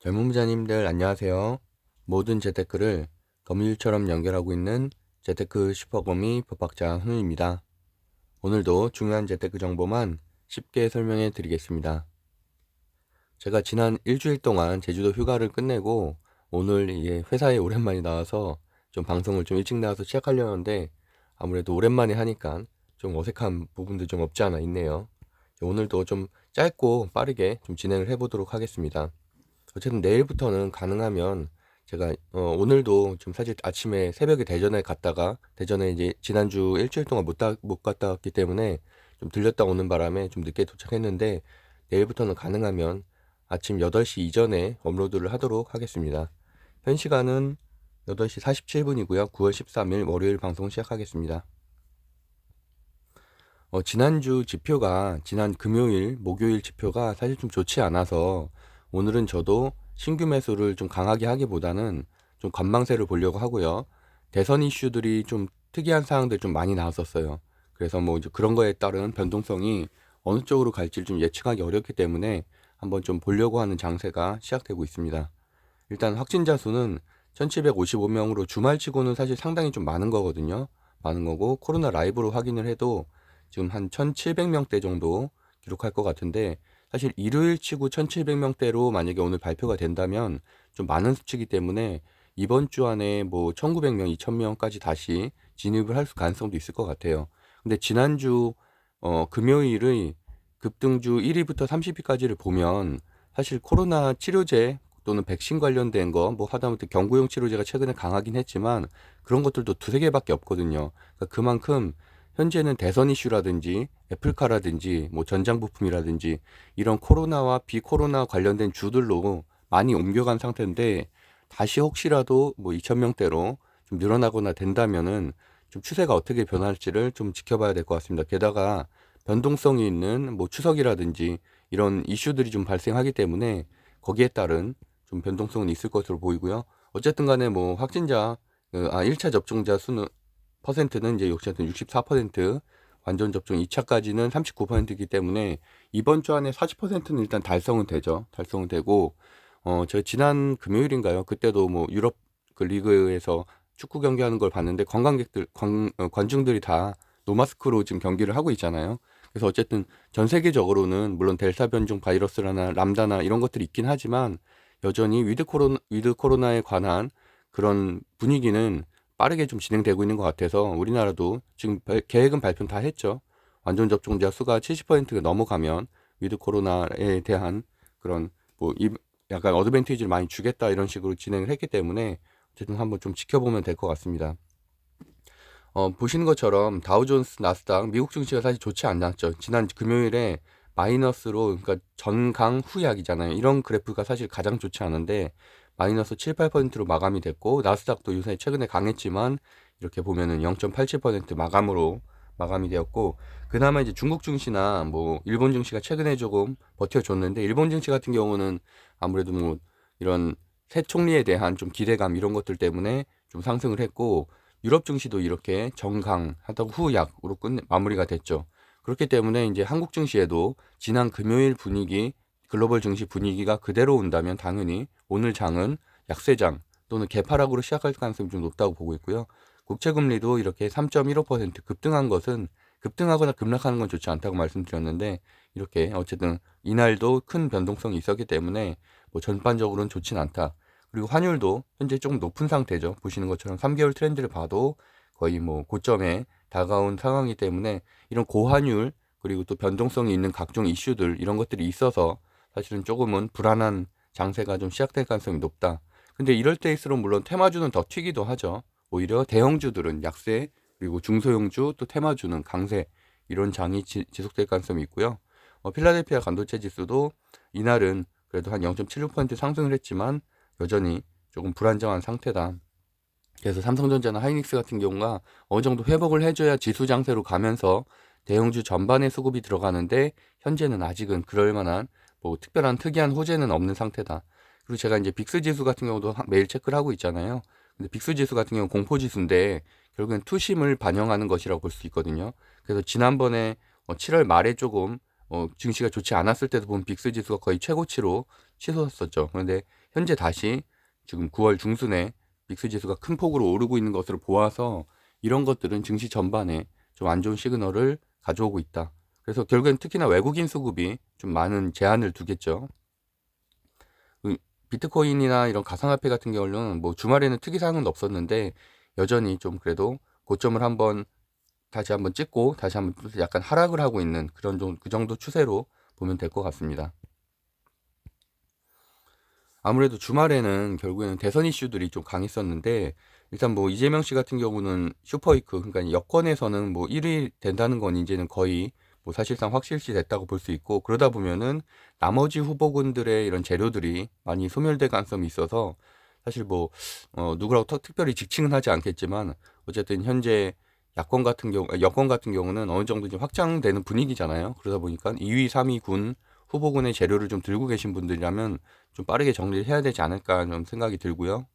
젊은 부자님들 안녕하세요. 모든 재테크를 거미줄처럼 연결하고 있는 재테크 슈퍼거미 법학자 훈우입니다. 오늘도 중요한 재테크 정보만 쉽게 설명해 드리겠습니다. 제가 지난 일주일 동안 제주도 휴가를 끝내고 오늘 이게 회사에 오랜만에 나와서 좀 방송을 좀 일찍 나와서 시작하려는데 아무래도 오랜만에 하니까 좀 어색한 부분도 좀 없지 않아 있네요. 오늘도 좀 짧고 빠르게 좀 진행을 해보도록 하겠습니다. 어쨌든 내일부터는 가능하면 제가 오늘도 좀 사실 아침에 새벽에 대전에 갔다가 대전에 이제 지난주 일주일 동안 못 갔다 왔기 때문에 좀 들렸다 오는 바람에 좀 늦게 도착했는데 내일부터는 가능하면 아침 8시 이전에 업로드를 하도록 하겠습니다. 현 시간은 8시 47분이고요. 9월 13일 월요일 방송 시작하겠습니다. 지난주 지표가 지난 금요일, 목요일 지표가 사실 좀 좋지 않아서 오늘은 저도 신규 매수를 좀 강하게 하기보다는 좀 관망세를 보려고 하고요. 대선 이슈들이 좀 특이한 사항들 좀 많이 나왔었어요. 그래서 뭐 이제 그런 거에 따른 변동성이 어느 쪽으로 갈지 좀 예측하기 어렵기 때문에 한번 좀 보려고 하는 장세가 시작되고 있습니다. 일단 확진자 수는 1755명으로 주말치고는 사실 상당히 좀 많은 거거든요. 많은 거고 코로나 라이브로 확인을 해도 지금 한 1700명대 정도 기록할 것 같은데 사실 일요일 치고 1700명대로 만약에 오늘 발표가 된다면 좀 많은 수치이기 때문에 이번 주 안에 뭐 1900명, 2000명까지 다시 진입을 할 가능성도 있을 것 같아요. 근데 지난주 금요일의 급등주 1위부터 30위까지를 보면 사실 코로나 치료제 또는 백신 관련된 거, 뭐 하다못해 경구용 치료제가 최근에 강하긴 했지만 그런 것들도 두세 개밖에 없거든요. 그러니까 그만큼 현재는 대선 이슈라든지 애플카라든지 뭐 전장부품이라든지 이런 코로나와 비코로나 관련된 주들로 많이 옮겨간 상태인데 다시 혹시라도 뭐 2,000명대로 좀 늘어나거나 된다면은 좀 추세가 어떻게 변할지를 좀 지켜봐야 될 것 같습니다. 게다가 변동성이 있는 뭐 추석이라든지 이런 이슈들이 좀 발생하기 때문에 거기에 따른 좀 변동성은 있을 것으로 보이고요. 어쨌든 간에 뭐 확진자, 1차 접종자 수는 퍼센트는 이제 역시 64%, 완전 접종 2차까지는 39%이기 때문에 이번 주 안에 40%는 일단 달성은 되죠. 달성은 되고, 제가 지난 금요일인가요? 그때도 뭐 유럽 그 리그에서 축구 경기하는 걸 봤는데 관중들이 다 노마스크로 지금 경기를 하고 있잖아요. 그래서 어쨌든 전 세계적으로는 물론 델타 변종 바이러스나 람다나 이런 것들이 있긴 하지만 여전히 위드 코로나에 관한 그런 분위기는 빠르게 좀 진행되고 있는 것 같아서 우리나라도 지금 계획은 발표 다 했죠. 완전 접종자 수가 70%가 넘어가면 위드 코로나에 대한 그런 뭐 약간 어드밴티지를 많이 주겠다 이런 식으로 진행을 했기 때문에 어쨌든 한번 좀 지켜보면 될 것 같습니다. 보시는 것처럼 다우존스, 나스닥, 미국 증시가 사실 좋지 않았죠. 지난 금요일에 마이너스로, 그러니까 전강 후약이잖아요. 이런 그래프가 사실 가장 좋지 않은데 마이너스 7, 8%로 마감이 됐고 나스닥도 요새 최근에 강했지만 이렇게 보면은 0.87% 마감으로 마감이 되었고 그나마 이제 중국 증시나 뭐 일본 증시가 최근에 조금 버텨줬는데 일본 증시 같은 경우는 아무래도 뭐 이런 새 총리에 대한 좀 기대감 이런 것들 때문에 좀 상승을 했고 유럽 증시도 이렇게 정강하다고 후약으로 마무리가 됐죠. 그렇기 때문에 이제 한국 증시에도 지난 금요일 분위기, 글로벌 증시 분위기가 그대로 온다면 당연히 오늘 장은 약세장 또는 개파락으로 시작할 가능성이 좀 높다고 보고 있고요. 국채금리도 이렇게 3.15% 급등한 것은 급등하거나 급락하는 건 좋지 않다고 말씀드렸는데 이렇게 어쨌든 이날도 큰 변동성이 있었기 때문에 뭐 전반적으로는 좋진 않다. 그리고 환율도 현재 조금 높은 상태죠. 보시는 것처럼 3개월 트렌드를 봐도 거의 뭐 고점에 다가온 상황이기 때문에 이런 고환율 그리고 또 변동성이 있는 각종 이슈들 이런 것들이 있어서 사실은 조금은 불안한 장세가 좀 시작될 가능성이 높다. 근데 이럴 때일수록 물론 테마주는 더 튀기도 하죠. 오히려 대형주들은 약세 그리고 중소형주 또 테마주는 강세 이런 장이 지속될 가능성이 있고요. 필라델피아 반도체 지수도 이날은 그래도 한 0.76% 상승을 했지만 여전히 조금 불안정한 상태다. 그래서 삼성전자나 하이닉스 같은 경우가 어느 정도 회복을 해줘야 지수 장세로 가면서 대형주 전반의 수급이 들어가는데 현재는 아직은 그럴 만한 뭐 특별한 특이한 호재는 없는 상태다. 그리고 제가 이제 빅스 지수 같은 경우도 매일 체크를 하고 있잖아요. 근데 빅스 지수 같은 경우는 공포 지수인데 결국엔 투심을 반영하는 것이라고 볼 수 있거든요. 그래서 지난번에 7월 말에 조금 증시가 좋지 않았을 때도 보면 빅스 지수가 거의 최고치로 치솟았었죠. 그런데 현재 다시 지금 9월 중순에 빅스 지수가 큰 폭으로 오르고 있는 것으로 보아서 이런 것들은 증시 전반에 좀 안 좋은 시그널을 가져오고 있다. 그래서 결국엔 특히나 외국인 수급이 좀 많은 제한을 두겠죠. 비트코인이나 이런 가상화폐 같은 경우는 뭐 주말에는 특이사항은 없었는데 여전히 좀 그래도 고점을 다시 한번 찍고 다시 한번 약간 하락을 하고 있는 그 정도 추세로 보면 될 것 같습니다. 아무래도 주말에는 결국에는 대선 이슈들이 좀 강했었는데 일단 뭐 이재명 씨 같은 경우는 슈퍼위크, 그러니까 여권에서는 뭐 1위 된다는 건 이제는 거의 뭐 사실상 확실시 됐다고 볼 수 있고, 그러다 보면은 나머지 후보군들의 이런 재료들이 많이 소멸될 가능성이 있어서 사실 뭐 누구라고 특별히 직칭은 하지 않겠지만 어쨌든 현재 여권 같은 경우는 어느 정도 이제 확장되는 분위기잖아요. 그러다 보니까 2위, 3위 군 후보군의 재료를 좀 들고 계신 분들이라면 좀 빠르게 정리를 해야 되지 않을까 좀 생각이 들고요.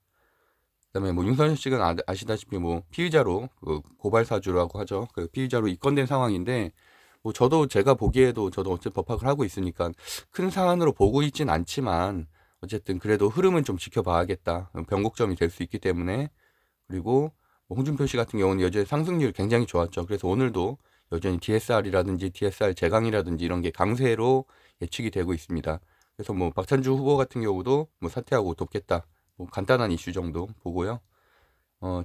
그다음에 뭐 윤석열 씨가 아시다시피 뭐 피의자로 그 고발 사주라고 하죠. 그 피의자로 입건된 상황인데 뭐 제가 보기에도 저도 어쨌든 법학을 하고 있으니까 큰 사안으로 보고 있진 않지만 어쨌든 그래도 흐름은 좀 지켜봐야겠다. 변곡점이 될 수 있기 때문에. 그리고 뭐 홍준표 씨 같은 경우는 여전히 상승률이 굉장히 좋았죠. 그래서 오늘도 여전히 DSR이라든지 DSR 재강이라든지 이런 게 강세로 예측이 되고 있습니다. 그래서 뭐 박찬주 후보 같은 경우도 뭐 사퇴하고 돕겠다. 뭐 간단한 이슈 정도 보고요.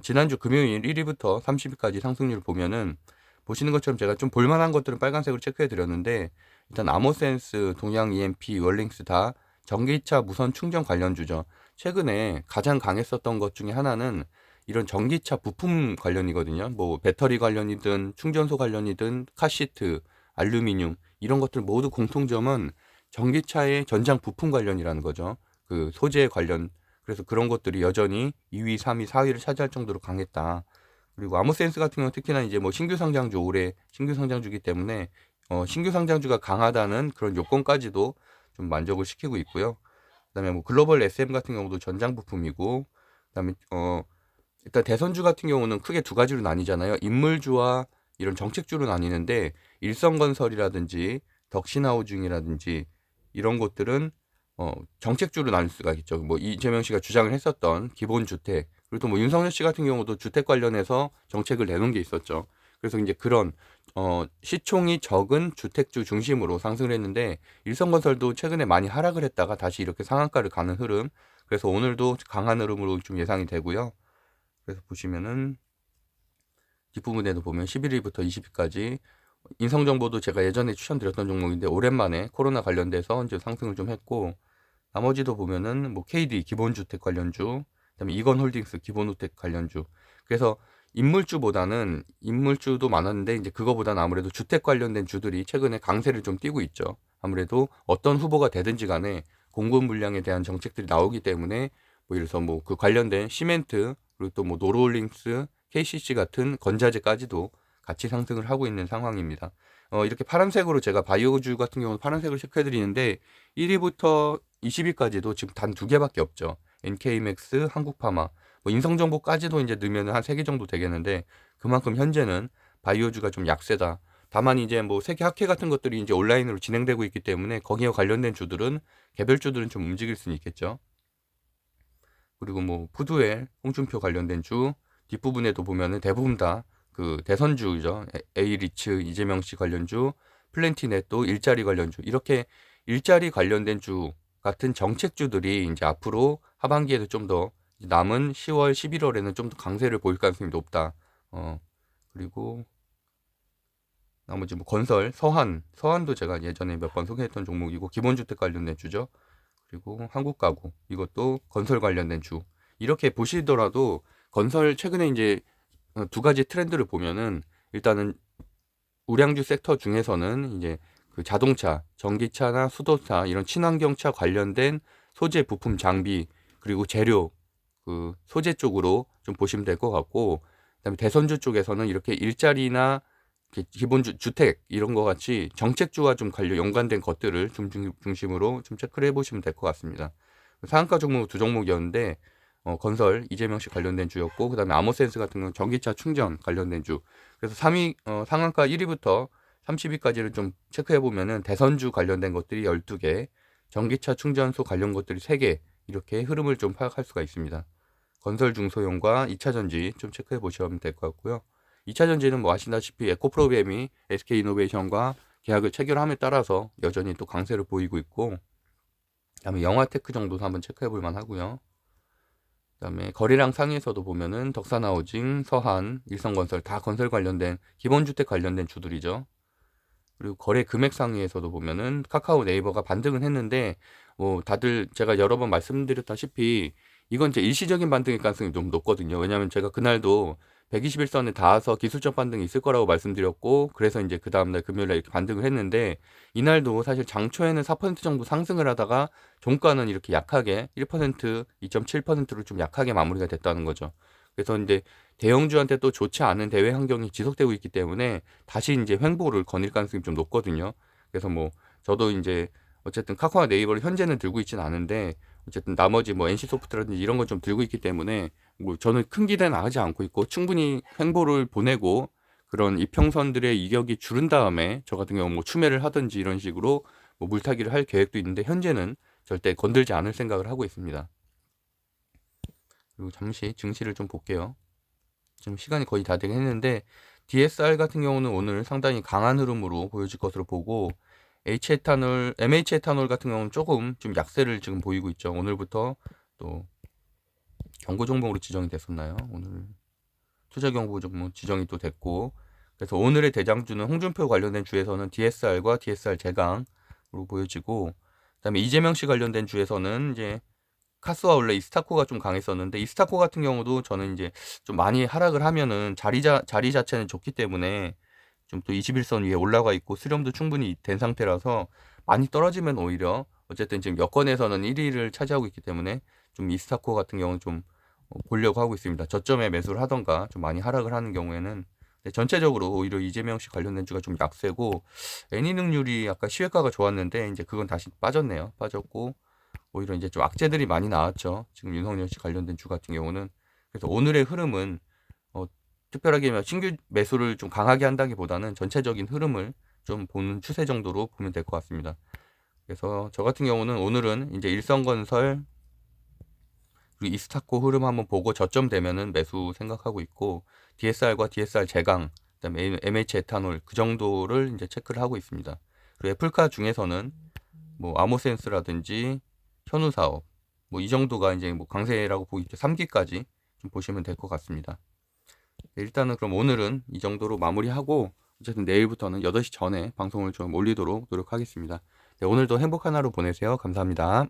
지난주 금요일 1위부터 30위까지 상승률을 보면은 보시는 것처럼 제가 좀 볼만한 것들은 빨간색으로 체크해 드렸는데 일단 아모센스, 동양 EMP, 월링스 다 전기차 무선 충전 관련주죠. 최근에 가장 강했었던 것 중에 하나는 이런 전기차 부품 관련이거든요. 뭐 배터리 관련이든 충전소 관련이든 카시트, 알루미늄 이런 것들 모두 공통점은 전기차의 전장 부품 관련이라는 거죠. 그 소재 관련. 그래서 그런 것들이 여전히 2위, 3위, 4위를 차지할 정도로 강했다. 그리고 아모센스 같은 경우는 특히나 이제 뭐 신규 상장주, 올해 신규 상장주기 때문에 신규 상장주가 강하다는 그런 요건까지도 좀 만족을 시키고 있고요. 그다음에 뭐 글로벌 SM 같은 경우도 전장 부품이고, 그다음에 일단 대선주 같은 경우는 크게 두 가지로 나뉘잖아요. 인물주와 이런 정책주로 나뉘는데 일성건설이라든지 덕신하우징이라든지 이런 곳들은 정책주로 나눌 수가 있죠. 뭐 이재명 씨가 주장을 했었던 기본주택, 그리고 또 뭐 윤석열 씨 같은 경우도 주택 관련해서 정책을 내놓은 게 있었죠. 그래서 이제 그런 시총이 적은 주택주 중심으로 상승을 했는데 일성건설도 최근에 많이 하락을 했다가 다시 이렇게 상한가를 가는 흐름. 그래서 오늘도 강한 흐름으로 좀 예상이 되고요. 그래서 보시면은 뒷부분에도 보면 11위부터 20위까지 인성정보도 제가 예전에 추천드렸던 종목인데 오랜만에 코로나 관련돼서 이제 상승을 좀 했고, 나머지도 보면은 뭐 KD 기본주택 관련주, 그다음에 이건홀딩스 기본주택 관련주. 그래서 인물주도 많았는데 이제 그거보다는 아무래도 주택 관련된 주들이 최근에 강세를 좀 띠고 있죠. 아무래도 어떤 후보가 되든지 간에 공급 물량에 대한 정책들이 나오기 때문에 뭐 이래서 뭐 그 관련된 시멘트, 그리고 또 뭐 노르홀링스, KCC 같은 건자재까지도 같이 상승을 하고 있는 상황입니다. 이렇게 파란색으로 제가 바이오주 같은 경우는 파란색으로 체크해 드리는데 1위부터 20위까지도 지금 단 두 개밖에 없죠. NK맥스, 한국파마, 뭐 인성정보까지도 이제 넣으면 한 세 개 정도 되겠는데 그만큼 현재는 바이오주가 좀 약세다. 다만 이제 뭐 세계 학회 같은 것들이 이제 온라인으로 진행되고 있기 때문에 거기에 관련된 주들은 개별주들은 좀 움직일 수는 있겠죠. 그리고 뭐 푸드웰, 홍준표 관련된 주 뒷부분에도 보면은 대부분 다 그 대선주죠. A리츠, 이재명 씨 관련주, 플랜티넷도 일자리 관련주, 이렇게 일자리 관련된 주 같은 정책주들이 이제 앞으로 하반기에도 좀 더 남은 10월, 11월에는 좀 더 강세를 보일 가능성이 높다. 그리고 나머지 뭐 건설, 서한도 제가 예전에 몇 번 소개했던 종목이고 기본주택 관련된 주죠. 그리고 한국가구, 이것도 건설 관련된 주. 이렇게 보시더라도 건설 최근에 이제 두 가지 트렌드를 보면은 일단은 우량주 섹터 중에서는 이제 그 자동차, 전기차나 수소차 이런 친환경차 관련된 소재, 부품, 장비, 그리고 재료, 그 소재 쪽으로 좀 보시면 될 것 같고, 그다음에 대선주 쪽에서는 이렇게 일자리나 기본주 주택 이런 거 같이 정책주와 좀 연관된 것들을 중심으로 좀 체크를 해보시면 될 것 같습니다. 상한가 종목 두 종목이었는데 건설 이재명 씨 관련된 주였고, 그다음에 아모센스 같은 경우는 전기차 충전 관련된 주. 그래서 3위 상한가 1위부터 30위까지를 좀 체크해 보면은 대선주 관련된 것들이 12개, 전기차 충전소 관련 것들이 3개 이렇게 흐름을 좀 파악할 수가 있습니다. 건설 중소형과 2차전지 좀 체크해 보시면 될 것 같고요. 2차전지는 뭐 아시다시피 에코프로비엠이 SK이노베이션과 계약을 체결함에 따라서 여전히 또 강세를 보이고 있고, 그다음에 영화테크 정도도 한번 체크해 볼 만하고요. 그다음에 거래량 상위에서도 보면은 덕산하우징, 서한, 일성건설 다 건설 관련된 기본주택 관련된 주들이죠. 그리고 거래 금액 상위에서도 보면은 카카오 네이버가 반등은 했는데, 뭐 다들 제가 여러 번 말씀드렸다시피 이건 이제 일시적인 반등일 가능성이 좀 높거든요. 왜냐하면 제가 그날도 121선에 닿아서 기술적 반등이 있을 거라고 말씀드렸고, 그래서 이제 그 다음날 금요일에 이렇게 반등을 했는데, 이날도 사실 장초에는 4% 정도 상승을 하다가 종가는 이렇게 약하게 1%, 2.7%로 좀 약하게 마무리가 됐다는 거죠. 그래서 이제 대형주한테 또 좋지 않은 대외 환경이 지속되고 있기 때문에 다시 이제 횡보를 거닐 가능성이 좀 높거든요. 그래서 뭐 저도 이제 어쨌든 카카오 네이버를 현재는 들고 있지는 않은데, 어쨌든 나머지 뭐 NC소프트라든지 이런 걸 좀 들고 있기 때문에 뭐 저는 큰 기대는 하지 않고 있고, 충분히 횡보를 보내고 그런 이평선들의 이격이 줄은 다음에 저 같은 경우 뭐 추매를 하든지 이런 식으로 뭐 물타기를 할 계획도 있는데, 현재는 절대 건들지 않을 생각을 하고 있습니다. 그리고 잠시 증시를 좀 볼게요. 지금 시간이 거의 다 되긴 했는데, DSR 같은 경우는 오늘 상당히 강한 흐름으로 보여질 것으로 보고, H에탄올, MH에탄올 같은 경우는 조금 좀 약세를 지금 보이고 있죠. 오늘부터 또 경고 종목으로 지정이 됐었나요? 오늘 투자 경고 종목 지정이 또 됐고, 그래서 오늘의 대장주는 홍준표 관련된 주에서는 DSR과 DSR 제강으로 보여지고, 그다음에 이재명 씨 관련된 주에서는 이제 카스와 원래 이스타코가 좀 강했었는데, 이스타코 같은 경우도 저는 이제 좀 많이 하락을 하면은 자리 자체는 좋기 때문에 좀 또 21선 위에 올라가 있고 수렴도 충분히 된 상태라서, 많이 떨어지면 오히려 어쨌든 지금 여건에서는 1위를 차지하고 있기 때문에 좀 이스타코 같은 경우는 좀 보려고 하고 있습니다. 저점에 매수를 하던가 좀 많이 하락을 하는 경우에는. 근데 전체적으로 오히려 이재명 씨 관련된 주가 좀 약세고, 애니능률이 아까 시외가가 좋았는데 이제 그건 다시 빠졌네요. 빠졌고 오히려 이제 좀 악재들이 많이 나왔죠. 지금 윤석열 씨 관련된 주 같은 경우는. 그래서 오늘의 흐름은 특별하게 신규 매수를 좀 강하게 한다기보다는 전체적인 흐름을 좀 보는 추세 정도로 보면 될 것 같습니다. 그래서 저 같은 경우는 오늘은 이제 일성건설 그리고 이스타코 흐름 한번 보고 저점 되면은 매수 생각하고 있고, DSR과 DSR 제강, 그다음에 MH 에탄올 그 정도를 이제 체크를 하고 있습니다. 그리고 애플카 중에서는 뭐 아모센스라든지 현우사업 뭐 이 정도가 이제 뭐 강세라고 보기 3기까지 좀 보시면 될 것 같습니다. 네, 일단은 그럼 오늘은 이 정도로 마무리하고, 어쨌든 내일부터는 8시 전에 방송을 좀 올리도록 노력하겠습니다. 네, 오늘도 행복한 하루 보내세요. 감사합니다.